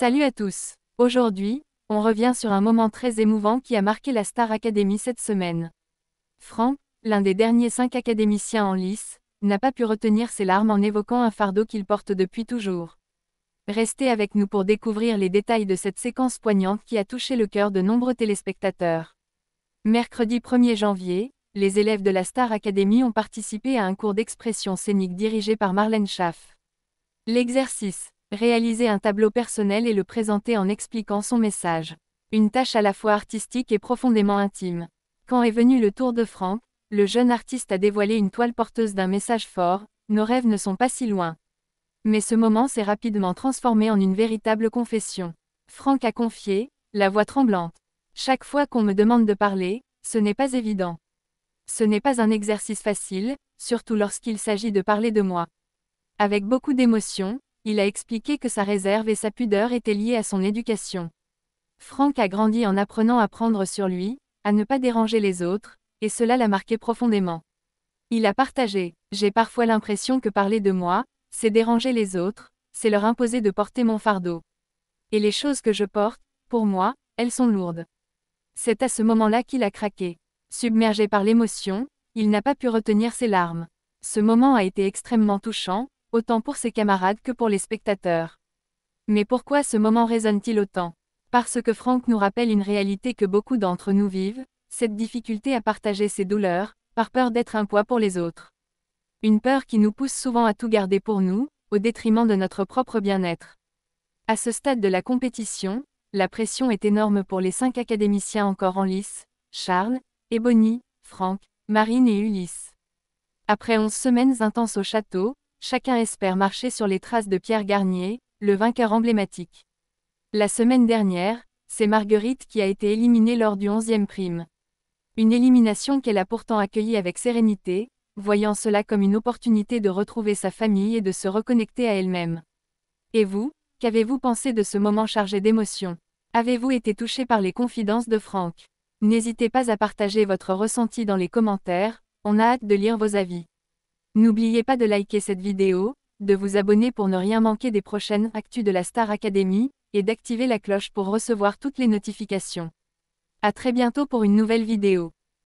Salut à tous. Aujourd'hui, on revient sur un moment très émouvant qui a marqué la Star Academy cette semaine. Franck, l'un des derniers 5 académiciens en lice, n'a pas pu retenir ses larmes en évoquant un fardeau qu'il porte depuis toujours. Restez avec nous pour découvrir les détails de cette séquence poignante qui a touché le cœur de nombreux téléspectateurs. Mercredi 1er janvier, les élèves de la Star Academy ont participé à un cours d'expression scénique dirigé par Marlène Schaff. L'exercice: réaliser un tableau personnel et le présenter en expliquant son message. Une tâche à la fois artistique et profondément intime. Quand est venu le tour de Franck, le jeune artiste a dévoilé une toile porteuse d'un message fort: nos rêves ne sont pas si loin. Mais ce moment s'est rapidement transformé en une véritable confession. Franck a confié, la voix tremblante: chaque fois qu'on me demande de parler, ce n'est pas évident. Ce n'est pas un exercice facile, surtout lorsqu'il s'agit de parler de moi. Avec beaucoup d'émotion, il a expliqué que sa réserve et sa pudeur étaient liées à son éducation. Franck a grandi en apprenant à prendre sur lui, à ne pas déranger les autres, et cela l'a marqué profondément. Il a partagé: j'ai parfois l'impression que parler de moi, c'est déranger les autres, c'est leur imposer de porter mon fardeau. Et les choses que je porte, pour moi, elles sont lourdes. C'est à ce moment-là qu'il a craqué. Submergé par l'émotion, il n'a pas pu retenir ses larmes. Ce moment a été extrêmement touchant, autant pour ses camarades que pour les spectateurs. Mais pourquoi ce moment résonne-t-il autant? Parce que Franck nous rappelle une réalité que beaucoup d'entre nous vivent, cette difficulté à partager ses douleurs, par peur d'être un poids pour les autres. Une peur qui nous pousse souvent à tout garder pour nous, au détriment de notre propre bien-être. À ce stade de la compétition, la pression est énorme pour les 5 académiciens encore en lice: Charles, Ebony, Franck, Marine et Ulysse. Après 11 semaines intenses au château, chacun espère marcher sur les traces de Pierre Garnier, le vainqueur emblématique. La semaine dernière, c'est Marguerite qui a été éliminée lors du 11e prime. Une élimination qu'elle a pourtant accueillie avec sérénité, voyant cela comme une opportunité de retrouver sa famille et de se reconnecter à elle-même. Et vous, qu'avez-vous pensé de ce moment chargé d'émotions? Avez-vous été touché par les confidences de Franck? N'hésitez pas à partager votre ressenti dans les commentaires, on a hâte de lire vos avis. N'oubliez pas de liker cette vidéo, de vous abonner pour ne rien manquer des prochaines actus de la Star Academy, et d'activer la cloche pour recevoir toutes les notifications. À très bientôt pour une nouvelle vidéo.